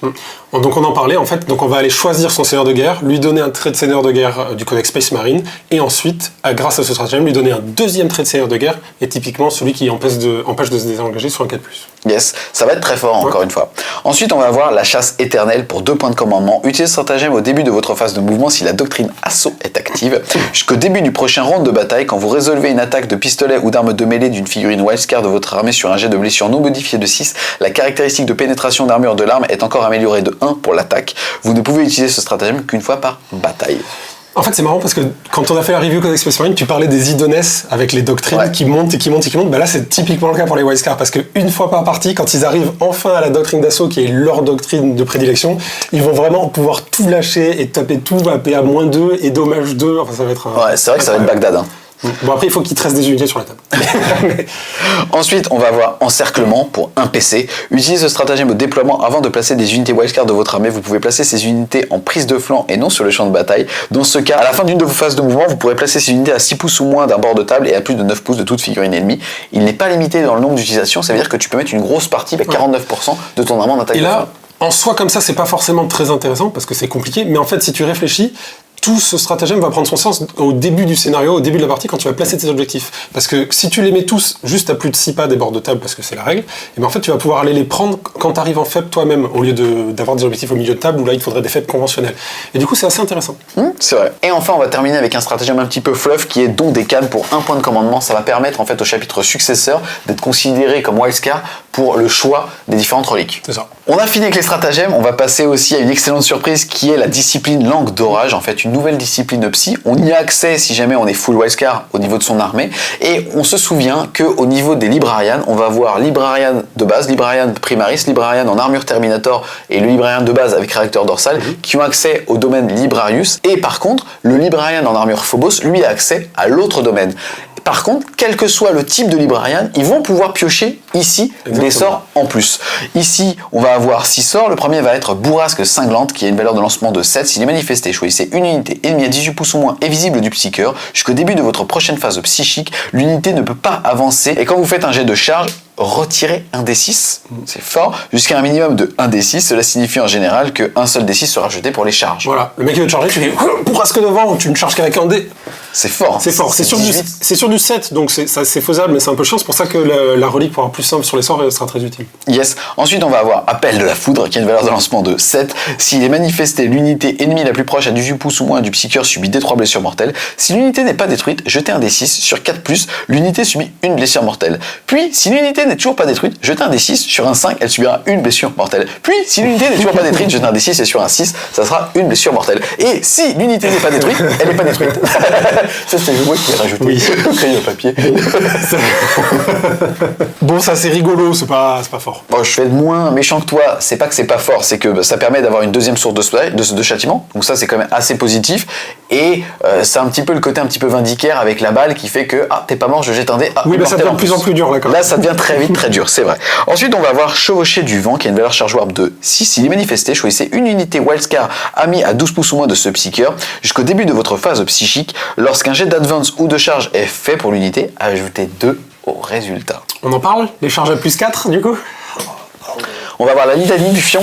Donc on en parlait en fait, donc on va aller choisir son seigneur de guerre, lui donner un trait de seigneur de guerre du codex Space Marine, et ensuite, grâce à ce stratagème, lui donner un deuxième trait de seigneur de guerre, et typiquement celui qui empêche de se désengager sur un 4+. Yes, ça va être très fort encore une fois. Ensuite, on va avoir la chasse éternelle pour 2 points de commandement. Utilisez ce stratagème au début de votre phase de mouvement si la doctrine assaut est active. Jusqu'au début du prochain round de bataille, quand vous résolvez une attaque de pistolet ou d'arme de mêlée d'une figurine wildcard de votre armée sur un jet de blessure non modifié de 6, la caractéristique de pénétration d'armure de l'arme est encore améliorée de 1 pour l'attaque. Vous ne pouvez utiliser ce stratagème qu'une fois par bataille. En fait, c'est marrant parce que quand on a fait la review Codex Space Marine, tu parlais des idones avec les doctrines qui montent et qui montent et qui montent. Bah là, c'est typiquement le cas pour les wildcards parce qu'une fois par partie, quand ils arrivent enfin à la doctrine d'assaut qui est leur doctrine de prédilection, ils vont vraiment pouvoir tout lâcher et taper tout à PA-2 et dommage 2. Enfin, ça va être. Ouais, c'est vrai que ça va être Bagdad. Bon, après, il faut qu'il te reste des unités sur la table. Ensuite, on va avoir encerclement pour un PC. Utilisez ce stratagème au déploiement avant de placer des unités wildcard de votre armée. Vous pouvez placer ces unités en prise de flanc et non sur le champ de bataille. Dans ce cas, à la fin d'une de vos phases de mouvement, vous pourrez placer ces unités à 6 pouces ou moins d'un bord de table et à plus de 9 pouces de toute figurine ennemie. Il n'est pas limité dans le nombre d'utilisations, ça veut dire que tu peux mettre une grosse partie, 49% de ton arme en attaque. Et là, en soi, comme ça, c'est pas forcément très intéressant parce que c'est compliqué, mais en fait, si tu réfléchis, tout ce stratagème va prendre son sens au début du scénario, au début de la partie, quand tu vas placer tes objectifs. Parce que si tu les mets tous juste à plus de 6 pas des bords de table, parce que c'est la règle, et bien en fait tu vas pouvoir aller les prendre quand tu arrives en faible toi-même, au lieu d'avoir des objectifs au milieu de table où là il faudrait des faibles conventionnels. Et du coup c'est assez intéressant. C'est vrai. Et enfin on va terminer avec un stratagème un petit peu fluff qui est don des cannes pour 1 point de commandement. Ça va permettre en fait au chapitre successeur d'être considéré comme wildcard pour le choix des différentes reliques. C'est ça. On a fini avec les stratagèmes, on va passer aussi à une excellente surprise qui est la discipline langue d'orage, en fait une nouvelle discipline psy. On y a accès si jamais on est full wildcard au niveau de son armée, et on se souvient qu'au niveau des Librarians, on va avoir Librarian de base, Librarian Primaris, Librarian en armure Terminator et le Librarian de base avec réacteur dorsal qui ont accès au domaine Librarius, et par contre le Librarian en armure Phobos lui a accès à l'autre domaine. Par contre, quel que soit le type de Librarian, ils vont pouvoir piocher ici des sorts en plus. Ici, on va avoir 6 sorts. Le premier va être Bourrasque Cinglante, qui a une valeur de lancement de 7. S'il est manifesté, choisissez une unité ennemie à 18 pouces ou moins et visible du psycheur. Jusqu'au début de votre prochaine phase psychique, l'unité ne peut pas avancer. Et quand vous faites un jet de charge, retirez un D6, c'est fort, jusqu'à un minimum de 1 D6. Cela signifie en général qu'un seul D6 sera jeté pour les charges. Voilà, le mec il veut te charger, tu fais Bourrasque devant, tu ne charges qu'avec un dé. C'est fort. C'est fort, c'est sur du 7, donc c'est faisable, mais c'est un peu chiant. C'est pour ça que la relique pour avoir plus simple sur les sorts sera très utile. Yes. Ensuite, on va avoir Appel de la Foudre, qui a une valeur de lancement de 7. S'il est manifesté, l'unité ennemie la plus proche à 18 pouces ou moins du psycheur subit D3 blessures mortelles. Si l'unité n'est pas détruite, jetez un D6 sur 4+, l'unité subit une blessure mortelle. Puis, si l'unité n'est toujours pas détruite, jetez un D6 sur un 5, elle subira une blessure mortelle. Puis, si l'unité n'est toujours pas détruite, jetez un D6 et sur un 6, ça sera une blessure mortelle. Et si l'unité n'est pas détruite, elle n'est pas détruite. Ça, c'est moi qui ai rajouté le crayon papier. Bon, ça c'est rigolo, c'est pas fort. Bon, je fais moins méchant que toi, c'est pas que c'est pas fort, c'est que ça permet d'avoir une deuxième source de châtiment, donc ça c'est quand même assez positif, et c'est un petit peu le côté un petit peu vindicaire avec la balle qui fait que, t'es pas mort, je jette un dé, oui, bah ça devient de plus en plus dur là quand même. Là ça devient très vite très dur, c'est vrai. Ensuite on va avoir Chevaucher du Vent, qui a une valeur charge warp de 6, s'il est manifesté, choisissez une unité Wildscar ami à 12 pouces ou moins de ce psycheur, jusqu'au début de votre phase psychique, lorsqu'un jet d'advance ou de charge est fait pour l'unité, ajoutez 2 au résultat. On en parle? Les charges à +4 du coup? On va avoir la litanie du fion,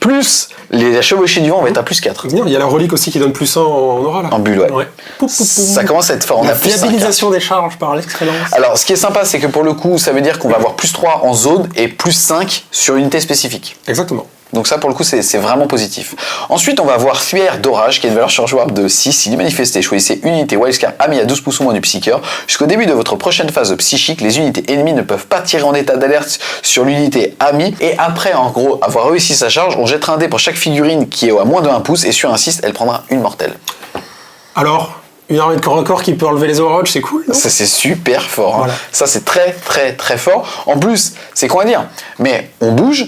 plus les chevauchés du vent, on va être à +4. Il y a la relique aussi qui donne +1 en aura là. En bulle, ouais. Poum, poum, poum. Ça commence à être fort. On La a +5. fiabilisation des charges par l'excellence. Alors, ce qui est sympa, c'est que pour le coup, ça veut dire qu'on va avoir +3 en zone et +5 sur unité spécifique. Exactement. Donc ça, pour le coup, c'est vraiment positif. Ensuite, on va voir Thuère d'Orage, qui a une valeur charge warp de 6. S'il est manifesté, choisissez une unité Wildscar ami à 12 pouces ou moins du psycheur. Jusqu'au début de votre prochaine phase psychique, les unités ennemies ne peuvent pas tirer en état d'alerte sur l'unité amie. Et après, en gros, avoir réussi sa charge, on jettera un dé pour chaque figurine qui est à moins de 1 pouce. Et sur un 6, elle prendra une mortelle. Alors, une armée de corps à corps qui peut enlever les Overwatch, c'est cool, non? Ça, c'est super fort. Hein. Voilà. Ça, c'est très, très, très fort. En plus, c'est quoi à dire? Mais on bouge,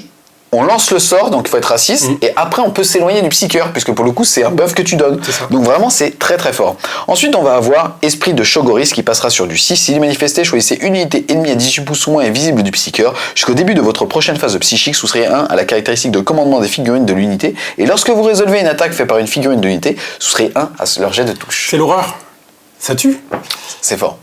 on lance le sort, donc il faut être à 6, et après on peut s'éloigner du psycheur, puisque pour le coup c'est un buff que tu donnes. Donc vraiment c'est très très fort. Ensuite on va avoir Esprit de Chogoris qui passera sur du 6. S'il est manifesté, choisissez une unité ennemie à 18 pouces ou moins et visible du psycheur. Jusqu'au début de votre prochaine phase psychique, soustrayez 1 à la caractéristique de commandement des figurines de l'unité. Et lorsque vous résolvez une attaque faite par une figurine de l'unité, soustrayez 1 à leur jet de touche. C'est l'horreur. Ça tue. C'est fort.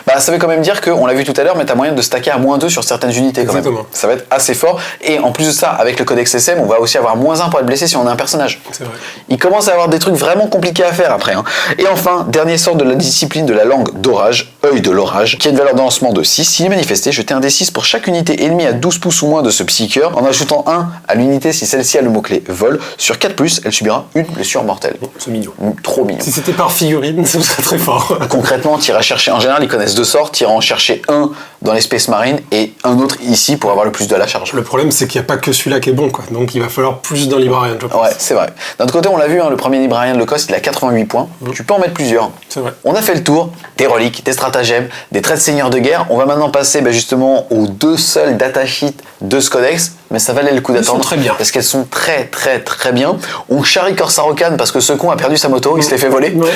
Bah, ça veut quand même dire qu'on l'a vu tout à l'heure, mais t'as moyen de stacker à -2 sur certaines unités quand Exactement. même. Ça va être assez fort. Et en plus de ça, avec le codex SM, on va aussi avoir -1 pour être blessé si on a un personnage. C'est vrai. Il commence à avoir des trucs vraiment compliqués à faire après. Hein. Et enfin, dernier sort de la discipline de la langue d'orage, œil de l'orage, qui a une valeur de lancement de 6. S'il est manifesté, jetez un D6 pour chaque unité ennemie à 12 pouces ou moins de ce psycheur, en ajoutant 1 à l'unité si celle-ci a le mot-clé vol. Sur 4+, elle subira une blessure mortelle. C'est mignon. Trop mignon. Si c'était par figurine, ce serait très fort. Concrètement, tu iras chercher, en général, ils connaissent 2 sorts, tu iras en chercher un dans les Space Marines et un autre ici pour avoir le plus de la charge. Le problème, c'est qu'il n'y a pas que celui-là qui est bon, quoi. Donc il va falloir plus d'un Librarian, je pense. Ouais, c'est vrai. D'un autre côté, on l'a vu, hein, le premier Librarian de Cost, il a 88 points. Tu peux en mettre plusieurs. C'est vrai. On a fait le tour des reliques, des stratagèmes, des traits de seigneurs de guerre. On va maintenant passer justement aux 2 seuls datasheets de ce codex. Mais ça valait le coup d'attendre. Ils sont très bien. Parce qu'elles sont très très très bien. On charrie Corsarokan parce que ce con a perdu sa moto, il se l'est fait voler. Ouais.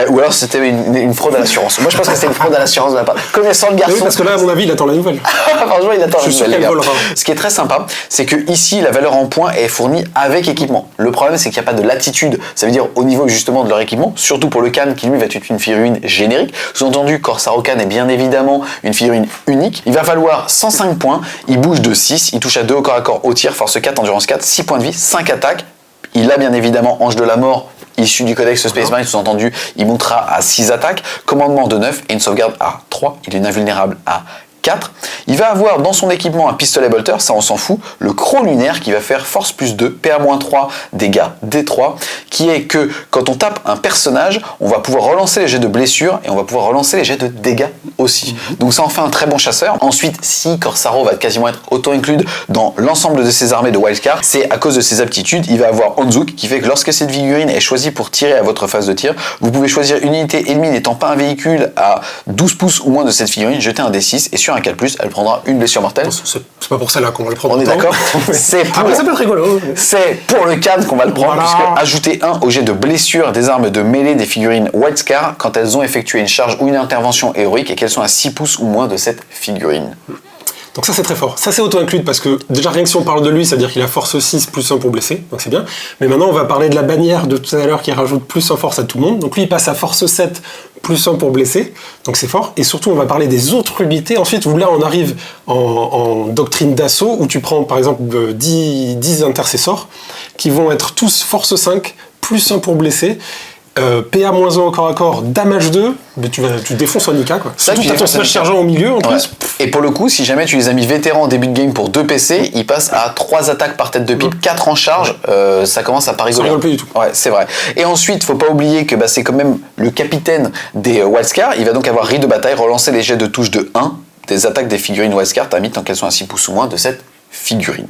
Ou alors c'était une fraude à l'assurance. Moi je pense que c'était une fraude à l'assurance de la part. Connaissant le garçon. Oui, parce que là, à mon avis, il attend la nouvelle. Franchement, il attend Je la suis sûr nouvelle, qu'elle les gars. volera. Ce qui est très sympa, c'est que ici la valeur en points est fournie avec équipement. Le problème, c'est qu'il n'y a pas de latitude. Ça veut dire au niveau justement de leur équipement, surtout pour le Khan qui lui va être une figurine générique. Sous-entendu, Corsarokan est bien évidemment une figurine unique. Il va falloir 105 points. Il bouge de 6. Il touche à 2 au corps à corps au tir, force 4, endurance 4, 6 points de vie, 5 attaques. Il a bien évidemment Ange de la Mort, issu du codex Space Marine, sous-entendu, il montera à 6 attaques, commandement de 9 et une sauvegarde à 3. Il est invulnérable à 4. Il va avoir dans son équipement un pistolet bolter, ça on s'en fout, le croc lunaire qui va faire force +2, PA-3, dégâts D3, qui est que quand on tape un personnage, on va pouvoir relancer les jets de blessure et on va pouvoir relancer les jets de dégâts aussi. Donc ça en fait un très bon chasseur. Ensuite, si Corsaro va quasiment être auto-inclus dans l'ensemble de ses armées de Wildscar, c'est à cause de ses aptitudes. Il va avoir Onzouk qui fait que lorsque cette figurine est choisie pour tirer à votre phase de tir, vous pouvez choisir une unité ennemie n'étant pas un véhicule à 12 pouces ou moins de cette figurine, jeter un D6 et sur un 4+, elle prendra une blessure mortelle. C'est pas pour celle-là qu'on va le prendre. On est d'accord. C'est pour, ça peut être rigolo. c'est pour le cadre qu'on va le prendre, Voilà. puisque ajouter 1 au jet de blessure des armes de mêlée des figurines White Scar quand elles ont effectué une charge ou une intervention héroïque et qu'elles sont à 6 pouces ou moins de cette figurine. Donc ça c'est très fort. Ça c'est auto-inclus parce que déjà rien que si on parle de lui, c'est-à-dire qu'il a force 6 plus 1 pour blesser, donc c'est bien. Mais maintenant on va parler de la bannière de tout à l'heure qui rajoute plus 1 force à tout le monde. Donc lui il passe à force 7 plus 1 pour blesser, donc c'est fort. Et surtout on va parler des autres unités ensuite où là on arrive en doctrine d'assaut où tu prends par exemple 10 intercessors qui vont être tous force 5 plus 1 pour blesser. PA-1 au corps à corps, damage 2, mais tu défonces un Nika quoi. Ça, Surtout t'as ton smash sergent au milieu en plus. Et pour le coup, si jamais tu les as mis vétérans en début de game pour 2 PC, ils passent à 3 attaques par tête de pipe, 4 en charge, ça commence à pas rigoler. Ça rigole plus du tout. Ouais, c'est vrai. Et ensuite, faut pas oublier que c'est quand même le capitaine des White Scar, il va donc avoir riz de bataille, relancer les jets de touche de 1 des attaques des figurines White Scar, t'as mis tant qu'elles sont à 6 pouces ou moins de cette figurine.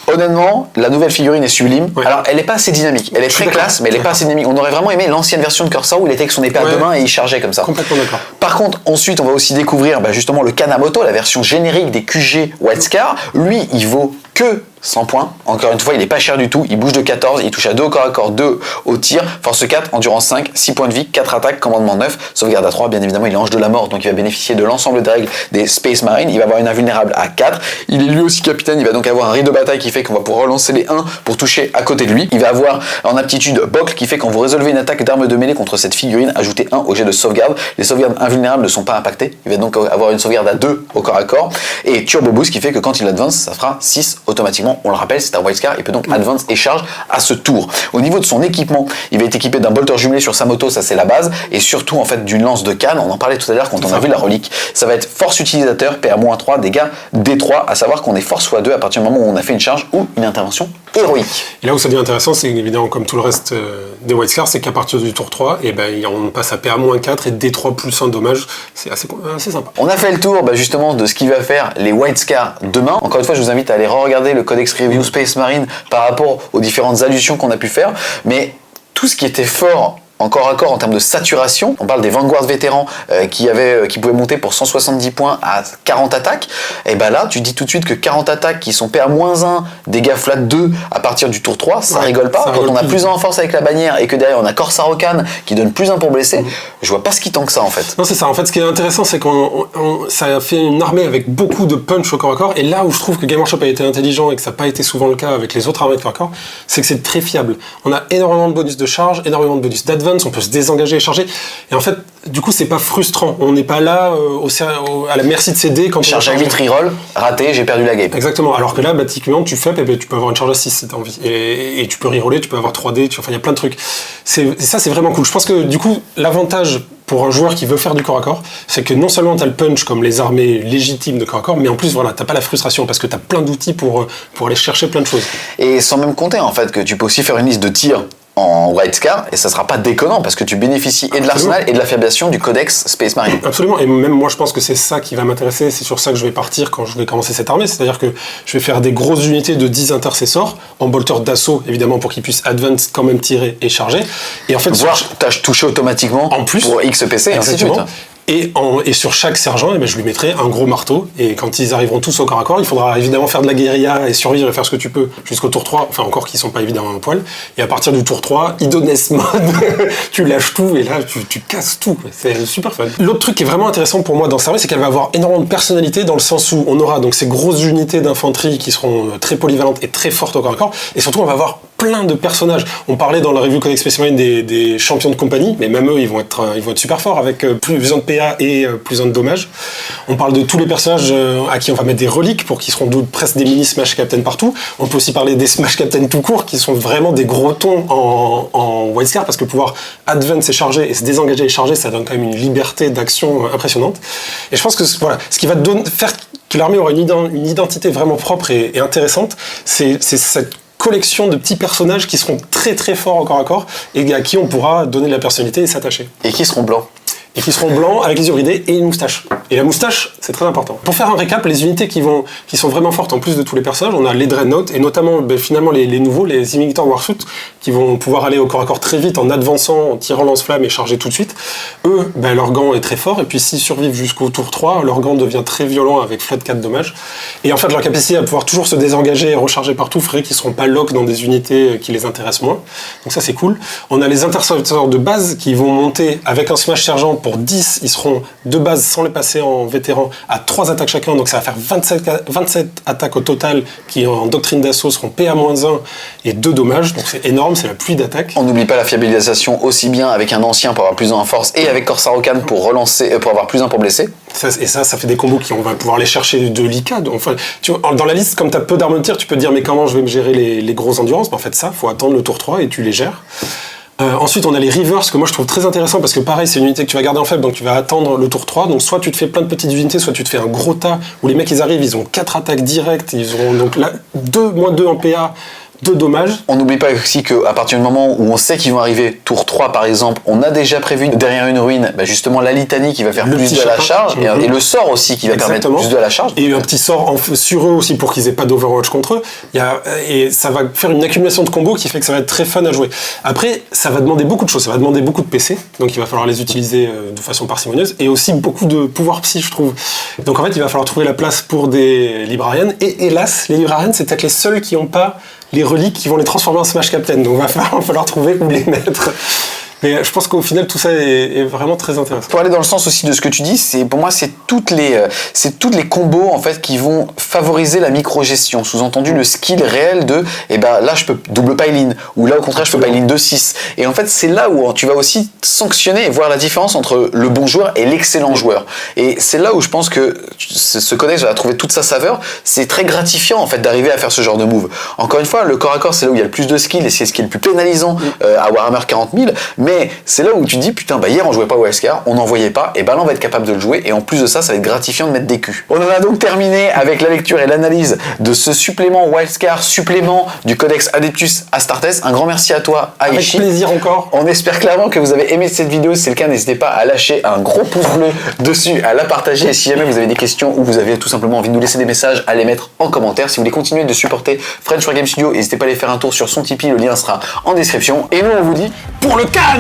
Honnêtement, la nouvelle figurine est sublime. Ouais. Alors, elle n'est pas assez dynamique. Elle est très classe, mais elle n'est pas assez dynamique. On aurait vraiment aimé l'ancienne version de Corsair où il était avec son épée à 2 mains et il chargeait comme ça. Complètement d'accord. Par contre, ensuite, on va aussi découvrir justement le Kanamoto, la version générique des QG White Scar. Lui, il vaut que 100 points. Encore une fois, il n'est pas cher du tout. Il bouge de 14, il touche à 2 au corps à corps, 2 au tir, force 4, endurance 5, 6 points de vie, 4 attaques, commandement 9, sauvegarde à 3. Bien évidemment, il est ange de la mort, donc il va bénéficier de l'ensemble des règles des Space Marines. Il va avoir une invulnérable à 4. Il est lui aussi capitaine. Il va donc avoir un riz de bataille qui fait qu'on va pouvoir relancer les 1 pour toucher à côté de lui. Il va avoir en aptitude Bocle qui fait quand vous résolvez une attaque d'arme de mêlée contre cette figurine, ajoutez 1 au jet de sauvegarde. Les sauvegardes invulnérables ne sont pas impactées. Il va donc avoir une sauvegarde à 2 au corps à corps. Et Turbo Boost qui fait que quand il advance, ça fera 6 automatiquement. On le rappelle, c'est un White Scar, il peut donc advance et charge à ce tour. Au niveau de son équipement, il va être équipé d'un bolter jumelé sur sa moto, ça c'est la base, et surtout en fait d'une lance de canne, on en parlait tout à l'heure quand on a vu la relique. Ça va être force utilisateur, PA-3, dégâts D3, à savoir qu'on est force x2 à partir du moment où on a fait une charge ou une intervention héroïque. Et là où ça devient intéressant, c'est évidemment comme tout le reste des White Scars, c'est qu'à partir du tour 3, on passe à PA-4 et D3 plus 1 dommage, c'est assez sympa. On a fait le tour justement de ce qu'il va faire les White Scars demain. Encore une fois, je vous invite à aller re-regarder le Codex Review Space Marine par rapport aux différentes allusions qu'on a pu faire, mais tout ce qui était fort en corps à corps en termes de saturation, on parle des Vanguard vétérans qui pouvaient monter pour 170 points à 40 attaques, et là tu dis tout de suite que 40 attaques qui sont PA-1, dégâts flat 2 à partir du tour 3, ça rigole pas. Quand on a plus 1 en force avec la bannière et que derrière on a Corsair Ocan qui donne plus 1 pour blesser, je vois pas ce qui tank ça en fait. Non c'est ça, en fait ce qui est intéressant c'est ça a fait une armée avec beaucoup de punch au corps à corps, et là où je trouve que Game Workshop a été intelligent et que ça n'a pas été souvent le cas avec les autres armées de corps à corps, c'est que c'est très fiable. On a énormément de bonus de charge, énormément de bonus d'advance, on peut se désengager et charger, et en fait du coup c'est pas frustrant, on n'est pas là à la merci de ses dés quand charge à 8 reroll, raté, j'ai perdu la game. Exactement, alors que là typiquement tu fais, tu peux avoir une charge à 6 si t'as envie, et tu peux reroller, tu peux avoir 3 dés, il y a plein de trucs, c'est vraiment cool. Je pense que du coup l'avantage pour un joueur qui veut faire du corps à corps, c'est que non seulement t'as le punch comme les armées légitimes de corps à corps, mais en plus t'as pas la frustration parce que t'as plein d'outils pour aller chercher plein de choses. Et sans même compter en fait que tu peux aussi faire une liste de tirs en White Scar, et ça sera pas déconnant parce que tu bénéficies et de l'arsenal et de l'affiliation du codex Space Marine. Absolument, et même moi je pense que c'est ça qui va m'intéresser, c'est sur ça que je vais partir quand je vais commencer cette armée, c'est-à-dire que je vais faire des grosses unités de 10 intercessors en bolter d'assaut évidemment pour qu'ils puissent advance quand même tirer et charger, et en fait voire tâche touchée automatiquement en plus pour XPC et ainsi de suite. Et sur chaque sergent, je lui mettrai un gros marteau. Et quand ils arriveront tous au corps à corps, il faudra évidemment faire de la guérilla et survivre et faire ce que tu peux jusqu'au tour 3. Enfin, encore qu'ils sont pas évidemment un poil. Et à partir du tour 3, Idoness mode, tu lâches tout et là, tu casses tout. C'est super fun. L'autre truc qui est vraiment intéressant pour moi dans cette armée, c'est qu'elle va avoir énormément de personnalité dans le sens où on aura donc ces grosses unités d'infanterie qui seront très polyvalentes et très fortes au corps à corps. Et surtout, on va avoir plein de personnages. On parlait dans la review Codex Space Marine des champions de compagnie, mais même eux, ils vont être super forts avec plus 1 de PA et plus 1 de dommages. On parle de tous les personnages à qui on va mettre des reliques pour qu'ils seront presque des mini Smash Captain partout. On peut aussi parler des Smash Captain tout court qui sont vraiment des gros tons en White Scar parce que pouvoir advance et charger et se désengager et charger, ça donne quand même une liberté d'action impressionnante. Et je pense que voilà, ce qui va faire que l'armée aura une identité vraiment propre et intéressante, c'est cette collection de petits personnages qui seront très très forts au corps à corps et à qui on pourra donner de la personnalité et s'attacher. Et qui seront blancs. et qui seront blancs avec les yeux ridés et une moustache. Et la moustache, c'est très important. Pour faire un récap, les unités qui sont vraiment fortes en plus de tous les personnages, on a les Dreadnought et notamment finalement les nouveaux, les Imitators Warsuit, qui vont pouvoir aller au corps à corps très vite en avançant, en tirant lance-flamme et charger tout de suite. Eux, leur gant est très fort et puis s'ils survivent jusqu'au tour 3, leur gant devient très violent avec flat 4 dommages. Et en fait, leur capacité à pouvoir toujours se désengager et recharger partout ferait qu'ils ne seront pas lock dans des unités qui les intéressent moins. Donc ça, c'est cool. On a les intercepteurs de base qui vont monter avec un smash sergent pour 10. Ils seront de base sans les passer en vétéran à 3 attaques chacun. Donc ça va faire 27 attaques au total qui en doctrine d'assaut seront PA-1 et 2 dommages. Donc c'est énorme, c'est la pluie d'attaques. On n'oublie pas la fiabilisation aussi bien avec un ancien pour avoir plus 1 en force et avec Corsair Khan pour relancer, pour avoir plus 1 pour blesser. Ça fait des combos qui on va pouvoir aller chercher de l'IK. Enfin, tu vois, dans la liste, comme tu as peu d'armes de tir, tu peux te dire mais comment je vais me gérer les grosses endurances. En fait, ça, faut attendre le tour 3 et tu les gères. Ensuite, on a les Reavers, que moi je trouve très intéressant parce que pareil, c'est une unité que tu vas garder en faible, donc tu vas attendre le tour 3. Donc soit tu te fais plein de petites unités, soit tu te fais un gros tas où les mecs ils arrivent, ils ont 4 attaques directes, ils auront donc là -2 en PA. 2 dommages. On n'oublie pas aussi qu'à partir du moment où on sait qu'ils vont arriver, tour 3 par exemple, on a déjà prévu derrière une ruine, justement la litanie qui va faire plus de la charge, et le sort aussi qui va permettre plus de la charge. Et un petit sort sur eux aussi pour qu'ils aient pas d'Overwatch contre eux. Et ça va faire une accumulation de combos qui fait que ça va être très fun à jouer. Après, ça va demander beaucoup de choses, ça va demander beaucoup de PC, donc il va falloir les utiliser de façon parcimonieuse, et aussi beaucoup de pouvoir psy, je trouve. Donc en fait, il va falloir trouver la place pour des Librarians, et hélas, les Librarians, c'est peut-être les seuls qui n'ont pas les reliques qui vont les transformer en Smash Captain, donc il va falloir trouver où les mettre. Mais je pense qu'au final, tout ça est vraiment très intéressant. Pour aller dans le sens aussi de ce que tu dis, pour moi, c'est toutes les combos en fait qui vont favoriser la micro-gestion. Sous-entendu, le skill réel de, là, je peux double pile-in, ou là, au contraire, je peux pile-in 2-6. Et en fait, c'est là où tu vas aussi sanctionner et voir la différence entre le bon joueur et l'excellent joueur. Et c'est là où je pense que ce codex va trouver toute sa saveur. C'est très gratifiant, en fait, d'arriver à faire ce genre de move. Encore une fois, le corps à corps, c'est là où il y a le plus de skill et c'est ce qui est le plus pénalisant à Warhammer 40 000. Mais c'est là où tu te dis, putain, hier on jouait pas au Wildcard, on n'en voyait pas, et là on va être capable de le jouer, et en plus de ça, ça va être gratifiant de mettre des culs. On en a donc terminé avec la lecture et l'analyse de ce supplément Wildcard, supplément du Codex Adeptus Astartes. Un grand merci à toi, Aishi. Avec plaisir encore. On espère clairement que vous avez aimé cette vidéo. Si c'est le cas, n'hésitez pas à lâcher un gros pouce bleu dessus, à la partager, et si jamais vous avez des questions ou vous avez tout simplement envie de nous laisser des messages, à les mettre en commentaire. Si vous voulez continuer de supporter French Wargame Studio, n'hésitez pas à aller faire un tour sur son Tipeee, le lien sera en description. Et nous, on vous dit, pour le Cannes!